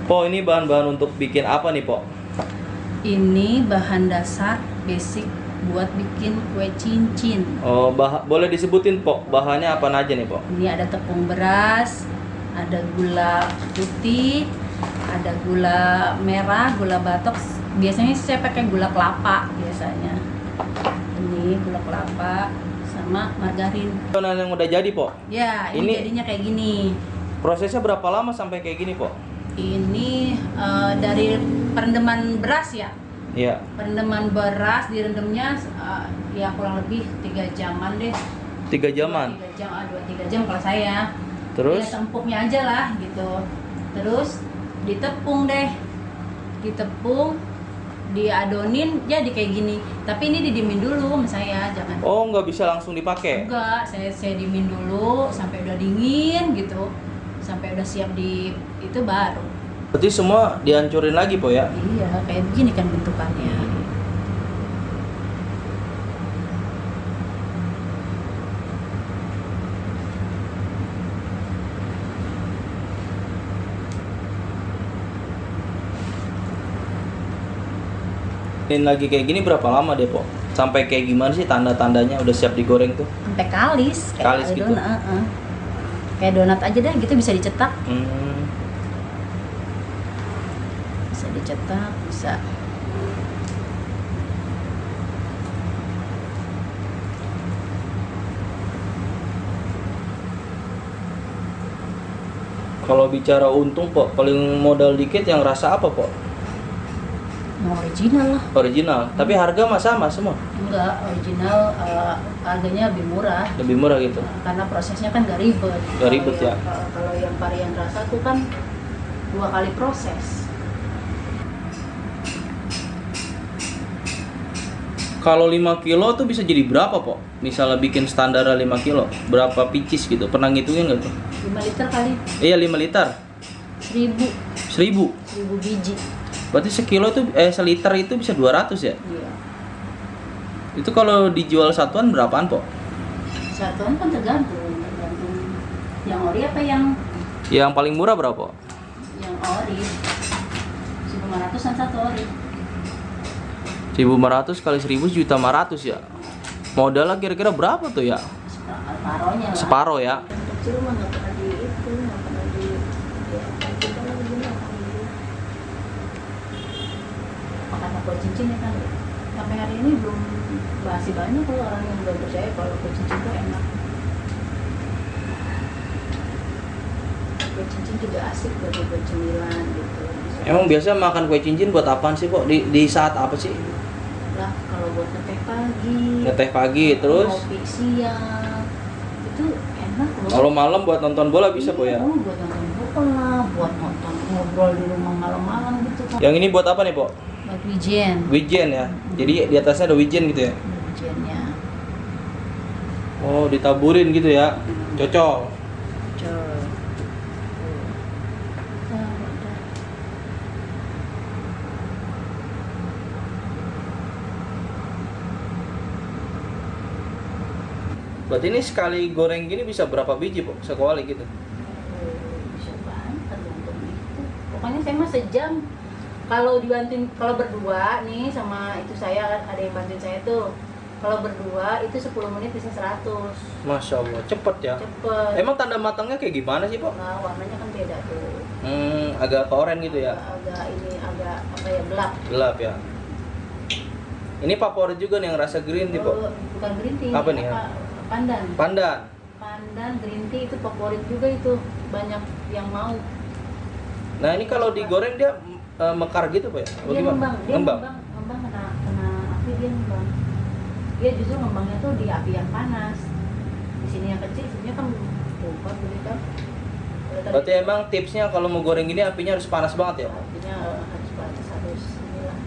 Po, ini bahan-bahan untuk bikin apa nih, Po? Ini bahan dasar basic buat bikin kue cincin. Oh, boleh disebutin, Po, bahannya apa aja nih, Po? Ini ada tepung beras, ada gula putih, ada gula merah, gula batok. Biasanya saya pakai gula kelapa biasanya. Ini gula kelapa sama margarin. Adonan yang udah jadi, Po? Ya, ini jadinya kayak gini. Prosesnya berapa lama sampai kayak gini, Po? Ini dari perendaman beras ya. Iya. Perendaman beras direndamnya ya kurang lebih 3 jaman deh. 3 jaman? 3 jam, 2-3 jam kalau saya. Terus? Ya tempuknya aja lah gitu. Terus ditepung deh. Ditepung, diadonin jadi kayak gini. Tapi ini didiemin dulu sama saya, jangan. Oh, nggak bisa langsung dipakai? Enggak, saya diemin dulu sampai udah dingin gitu. Sampai udah siap di itu baru. Berarti semua dihancurin lagi, Po, ya? Iya, kayak begini kan bentukannya. Ini lagi kayak gini berapa lama deh, Po? Sampai kayak gimana sih tanda-tandanya udah siap digoreng tuh? Sampai kalis, Kalis gitu? donat, kayak donat aja deh, gitu bisa dicetak. Bisa dicetak, bisa. Kalau bicara untung, Po, paling modal dikit yang rasa apa, Po? Yang original lah. Original, tapi harga mah sama semua? Enggak, original harganya lebih murah. Lebih murah gitu? Karena prosesnya kan gak ribet. Gak ribet ya? Kalau yang varian rasa tuh kan 2 kali proses. Kalau 5 kilo tuh bisa jadi berapa, Po? Misalnya bikin standar 5 kilo, berapa pieces gitu? Pernah ngitungin nggak tuh? 5 liter kali. Iya, 5 liter. 1000 biji. Berarti sekilo tuh, seliter itu bisa 200 ya? Iya. Itu kalau dijual satuan berapaan, Po? Satuan kan tergantung yang ori apa yang Yang paling murah berapa, Po? yang ori. 1.500-an satu ori. 1.500 kali 1.000 juta 500 ya? Modalnya kira-kira berapa tuh ya? Separohnya lah. Separoh ya? Kecil mah nggak pernah di itu, nggak pernah di ya, kita lagi gini makan kue cincin ya kan. Sampai hari ini belum masih banyak kalau orang yang belum percaya kalau kue cincin itu enak. Kue cincin juga asik buat dibuat cemilan gitu. Emang biasa makan kue cincin buat apaan sih, Po? Di saat apa sih? Lah kalau buat ngeteh pagi. Ngeteh pagi, terus? Kopi siang. Itu enak loh. Kalau malam buat nonton bola bisa, Po ya? Oh, buat nonton bola, buat nonton ngobrol di rumah malam-malam gitu kan. Yang ini buat apa nih, Po? Buat wijen. Wijen ya? Jadi di atasnya ada wijen gitu ya? Wijennya. Oh, ditaburin gitu ya? Cocok. Cor. Berarti ini sekali goreng gini bisa berapa biji, Po? Sekuali gitu? Bisa banget tergantung itu. Pokoknya saya mah sejam. Kalau dibantuin, kalau berdua nih sama itu saya ada yang bantuin saya tuh. Kalau berdua itu 10 menit bisa 100. Masya Allah, cepet ya? Cepet. Emang tanda matangnya kayak gimana sih, Po? Nah, warnanya kan beda tuh. Agak oranye gitu ya? Agak apa ya, gelap. Gelap ya? Ini favorit juga nih yang rasa green tea, Po? Bukan green tea. Apa nih? Pandan. Pandan green tea itu favorit juga itu. Banyak yang mau. Nah, ini kalau digoreng dia mekar gitu, Po ya? Dia ngembang. Ngembang kena api dia ngembang. Dia justru ngembangnya tuh di api yang panas. Di sini yang kecil, sini kan kuat gitu. Berarti emang tipsnya kalau mau goreng gini apinya harus panas banget ya? Apinya harus panas, inilah.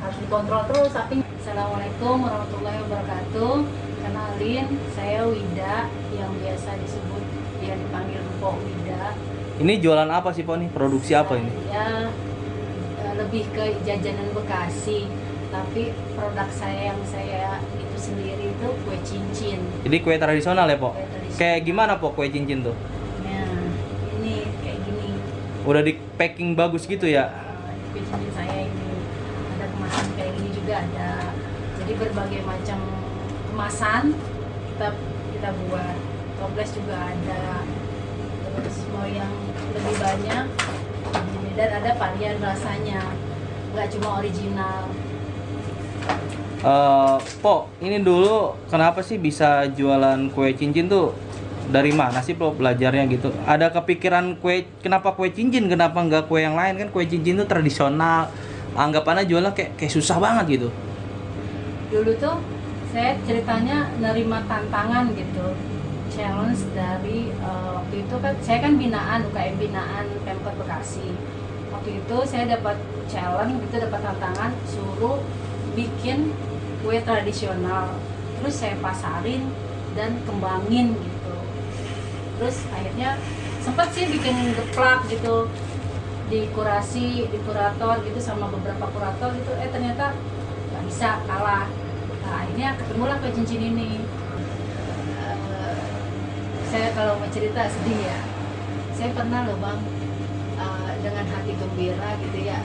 Harus dikontrol terus apinya. Assalamualaikum warahmatullahi wabarakatuh. Kenalin, saya Wida yang biasa disebut yang dipanggil Mpok Wida. Ini jualan apa sih, Po nih? Produksi apa ini? Ya lebih ke jajanan Bekasi, tapi produk saya yang saya itu sendiri itu kue cincin. Jadi kue tradisional ya, Po? Kue tradisional. Kayak gimana, Po, kue cincin tuh? Nah, ini kayak gini. Udah di packing bagus gitu ya. Kue cincin saya ini ada kemasan kayak gini juga ada. Jadi berbagai macam kemasan kita buat. Toples juga ada. Terus mau yang lebih banyak dan ada varian rasanya, nggak cuma original. Po, ini dulu kenapa sih bisa jualan kue cincin tuh? Dari mana sih Po belajarnya gitu? Ada kepikiran kenapa kue cincin, kenapa nggak kue yang lain? Kan kue cincin tuh tradisional, anggapannya jualnya kayak susah banget gitu. Dulu tuh saya ceritanya nerima tantangan gitu, challenge dari waktu itu kan saya kan binaan UKM binaan Pemkot Bekasi. Waktu itu saya dapat challenge gitu, dapat tantangan suruh bikin kue tradisional, terus saya pasarin dan kembangin gitu. Terus akhirnya sempat sih bikin geplak gitu, di kurator gitu sama beberapa kurator gitu, ternyata nggak bisa, kalah. Nah, akhirnya ketemulah kue cincin ini. Saya kalau mau cerita sedih ya, saya pernah loh Bang, dengan hati gembira gitu ya,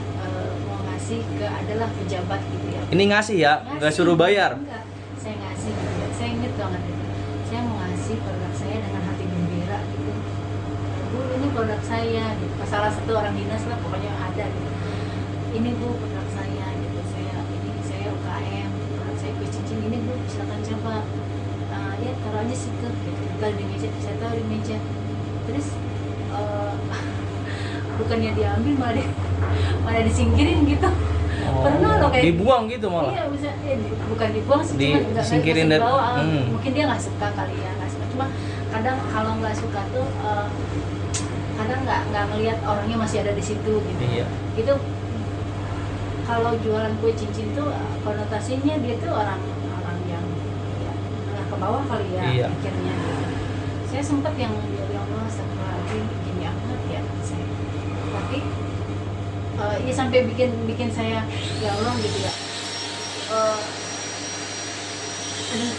mau ngasih ke adalah pejabat gitu ya. Ini ngasih ya, nggak suruh bayar? Enggak, saya ngasih gitu ya. Saya inget banget itu, saya mau ngasih produk saya dengan hati gembira gitu. Bu, ini produk saya gitu, salah satu orang dinas lah pokoknya ada gitu. Ini Bu produk saya gitu, saya UKM, produk saya kue cincin ini Bu, silakan coba. Ya taruh aja situ gitu. Di meja, saya taruh di meja. Terus bukannya diambil malah disingkirin gitu. Pernah loh kayak dibuang gitu malah. Iya, bisa bukan dibuang sih, cuma disingkirin dari mungkin dia nggak suka kali ya, nggak suka. Cuma kadang kalau nggak suka tuh kadang nggak ngelihat orangnya masih ada di situ gitu. Iya. Itu kalau jualan kue cincin tuh konotasinya dia tuh orang yang ya, menengah ke bawah kali ya, iya. Pikirnya gitu. Saya sempat yang bilang lagi gini amat ya saya, tapi ya sampai bikin saya ya Allah gitu ya, aduh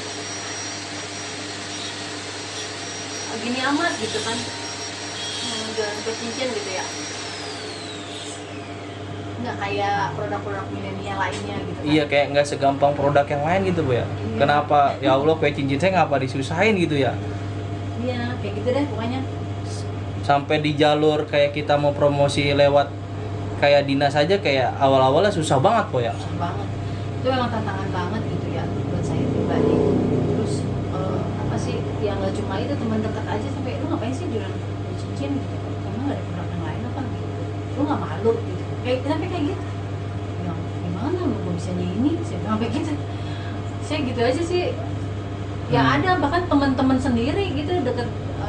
gini amat gitu kan, jualan kue cincin gitu ya, nggak kayak produk-produk milenial lainnya gitu kan. Iya, kayak nggak segampang produk yang lain gitu Bu ya. Iya. Kenapa ya Allah kue cincin saya ngapa disusahin gitu ya? Iya, kayak gitu deh pokoknya. Sampai di jalur kayak kita mau promosi lewat kayak dinas aja, kayak awal-awalnya susah banget Po ya. Susah banget. Itu memang tantangan banget gitu ya buat saya pribadi. Terus apa sih, ya nggak cuma itu, teman dekat aja sampai lu ngapain sih jualan kue cincin gitu? Emang nggak ada produk yang lain apa gitu? Lu nggak malu gitu? Sampai kayak gitu. Yang gimana lu gak bisa ini? Saya bilang sampai gitu. Saya gitu aja sih. Ya ada bahkan teman-teman sendiri gitu,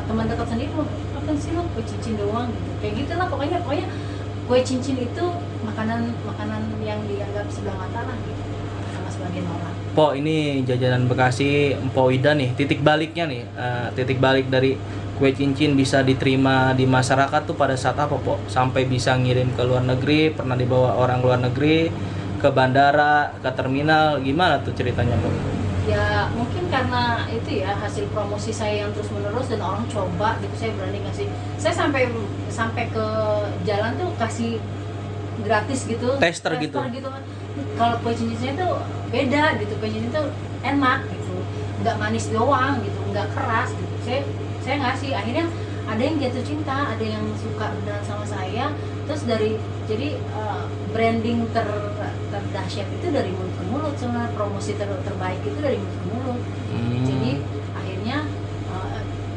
teman dekat sendiri, apa sih lo kue cincin doang gitu. Kayak gitulah pokoknya kue cincin itu makanan yang dianggap sebelah mata lah gitu sama sebagian orang. Po, ini jajanan Bekasi Empo Ida nih, titik baliknya nih, titik balik dari kue cincin bisa diterima di masyarakat tuh pada saat apa Po? Sampai bisa ngirim ke luar negeri, pernah dibawa orang luar negeri, ke bandara, ke terminal, gimana tuh ceritanya Po? Ya mungkin karena itu ya hasil promosi saya yang terus menerus dan orang coba gitu, saya berani ngasih. Saya sampai ke jalan tuh kasih gratis gitu, tester gitu. Kalau kue cincinnya tuh beda gitu, kue cincin tuh enak gitu, nggak manis doang gitu, nggak keras gitu. Saya ngasih, akhirnya ada yang jatuh cinta, ada yang suka beneran sama saya. Terus jadi branding terdahsyat itu dari mulut ke mulut, sebenarnya promosi terbaik itu dari mulut ke mulut. Jadi akhirnya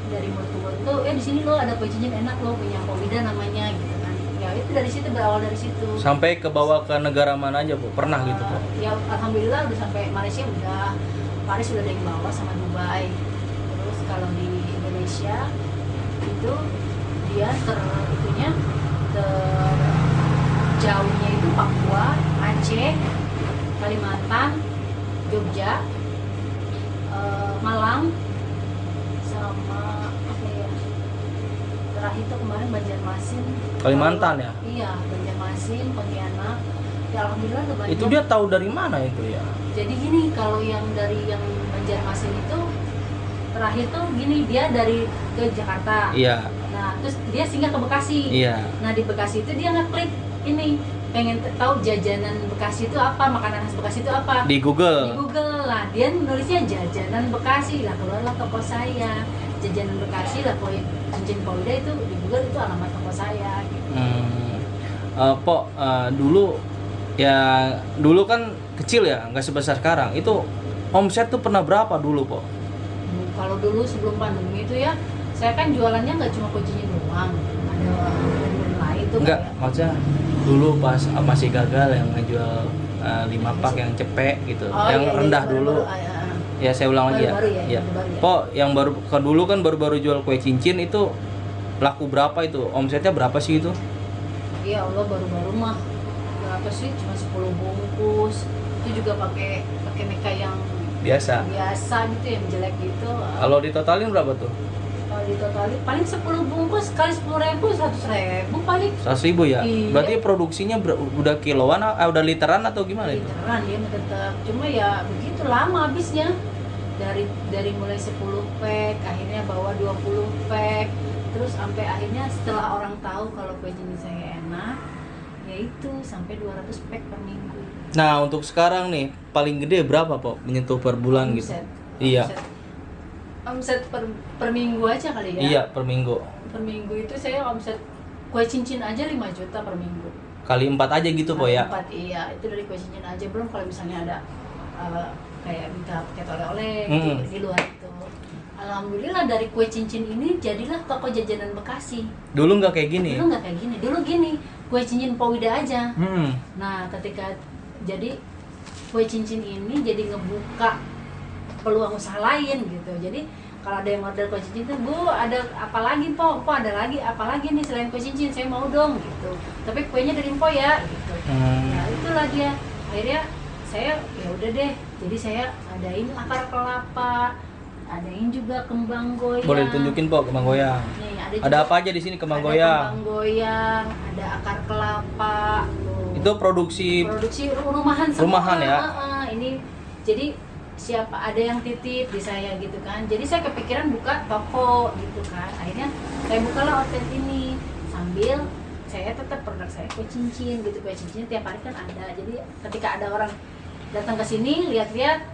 dari mulut ke mulut tuh, di sini lo ada kue cincin enak lo, punya Powida namanya gitu kan. Ya itu dari situ, berawal dari situ. Sampai ke bawa ke negara mana aja Bu? Pernah gitu Po? Ya alhamdulillah udah sampai Malaysia, udah Paris udah ada yang bawa, sama Dubai. Terus kalau di Indonesia itu dia terjauhnya itu Papua, Aceh, Kalimantan, Jogja, Malang, sama apa ya, terakhir itu kemarin Banjarmasin. Kalimantan ya? Iya, Banjarmasin, Pontianak. Ya alhamdulillah udah banyak. Itu dia tahu dari mana itu ya? Jadi gini, kalau yang dari yang Banjarmasin itu terakhir tuh gini, dia dari ke Jakarta. Iya. Nah terus dia singgah ke Bekasi. Iya. Nah di Bekasi itu dia ngeklik ini, pengen tahu jajanan Bekasi itu apa, makanan khas Bekasi itu apa. Di Di Google. Google lah, dia nulisnya jajanan Bekasi lah, keluarlah toko saya. Jajanan Bekasi lah, cincin Pauida itu di Google itu alamat toko saya. Gitu. Pok, dulu kan kecil ya, nggak sebesar sekarang. Itu omset tuh pernah berapa dulu, Pok? Kalau dulu sebelum pandemi itu ya, saya kan jualannya nggak cuma kue cincin doang, ada lain tuh. Enggak, maksudnya dulu pas masih gagal yang ngejual 5 pak yang cepek gitu, yang iya, rendah baru, dulu. Ya saya ulang lagi ya. Baru-baru ya, Iya. baru-baru ya. Pok, yang dulu kan baru-baru jual kue cincin itu laku berapa itu? Omsetnya berapa sih itu? Iya Allah, baru-baru mah berapa sih, cuma 10 bungkus, itu juga pakai meka yang Biasa. biasa gitu, yang jelek gitu. Kalau ditotalin berapa tuh? Kalau ditotalin paling 10 bungkus kali 10.000, 100.000 paling. 100.000 ya? Iya. Berarti produksinya udah kiloan, udah literan atau gimana itu? Literan dia mah tetap, cuma ya begitu lama habisnya. Dari mulai 10 pack, akhirnya bawa 20 pack, terus sampai akhirnya setelah orang tahu kalau kue cincin saya enak, yaitu sampai 200 pack per minggu. Nah untuk sekarang nih paling gede berapa, Pok, menyentuh per bulan gitu? Omset. Iya. Omset per minggu aja kali ya. Iya, per minggu. Per minggu itu saya omset kue cincin aja 5 juta per minggu. Kali 4 aja gitu, Pok ya? 4, iya, itu dari kue cincin aja, belum kalau misalnya ada kayak minta paket oleh-oleh gitu, di luar itu. Alhamdulillah dari kue cincin ini jadilah toko jajanan Bekasi. Dulu nggak kayak gini? Dulu nggak kayak gini, dulu gini, kue cincin Pauida aja. Hmm. Nah ketika jadi kue cincin ini jadi ngebuka peluang usaha lain gitu. Jadi kalau ada yang order kue cincin tuh, Bu ada apa lagi Po ada lagi apa lagi nih selain kue cincin, saya mau dong gitu, tapi kuenya dari Mpo ya gitu. Nah itulah dia, akhirnya saya ya udah deh, jadi saya adain akar kelapa, adain juga kembang goyang. Boleh ditunjukin, Pok, kembang goyang? Nih, Ada apa aja di sini kembang ada goyang? kembang goyang, ada akar kelapa tuh. Itu produksi Rumahan semua. Rumahan ya? Ini jadi siapa ada yang titip di saya gitu kan, jadi saya kepikiran buka toko gitu kan, akhirnya saya bukalah outlet ini sambil saya tetap produk saya kue cincin gitu. Kue cincin tiap hari kan ada, jadi ketika ada orang datang ke sini lihat-lihat,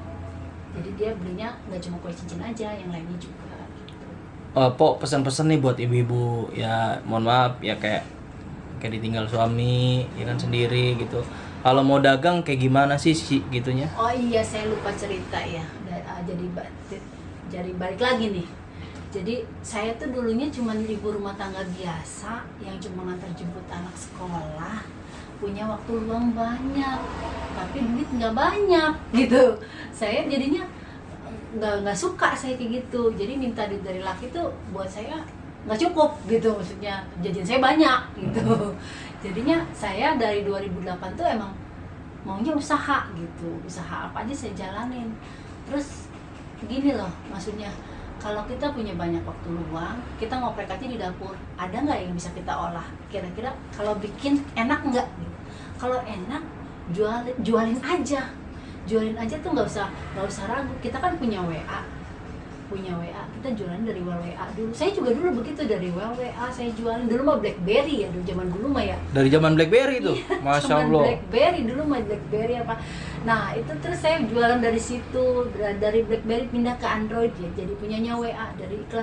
jadi dia belinya nggak cuma kue cincin aja, yang lainnya juga gitu. Pok, pesan-pesan nih buat ibu-ibu ya, mohon maaf ya, kayak ditinggal suami ya kan, sendiri gitu. Kalau mau dagang kayak gimana sih gitunya? Oh iya, saya lupa cerita ya. Jadi balik lagi nih. Jadi saya tuh dulunya cuma ibu rumah tangga biasa yang cuma ngantar jemput anak sekolah, punya waktu luang banyak, tapi duit nggak banyak gitu. Saya jadinya nggak suka saya kayak gitu. Jadi minta duit dari laki tuh buat saya nggak cukup gitu, maksudnya jajan saya banyak gitu. Jadinya saya dari 2008 tuh emang maunya usaha gitu, usaha apa aja saya jalanin. Terus gini loh, maksudnya kalau kita punya banyak waktu luang, kita ngoprek aja di dapur, ada nggak yang bisa kita olah? Kira-kira kalau bikin enak nggak? Gitu. Kalau enak, jualin aja tuh nggak usah ragu. Kita kan punya WA, kita jualan dari WA dulu. Saya juga dulu begitu, dari WA saya jualin. Dulu mah BlackBerry ya, dulu zaman dulu mah ya. Dari zaman BlackBerry itu, masya Allah. BlackBerry dulu mah, BlackBerry apa. Nah itu terus saya jualan dari situ, dari BlackBerry pindah ke Android ya, jadi punyanya WA dari iklan.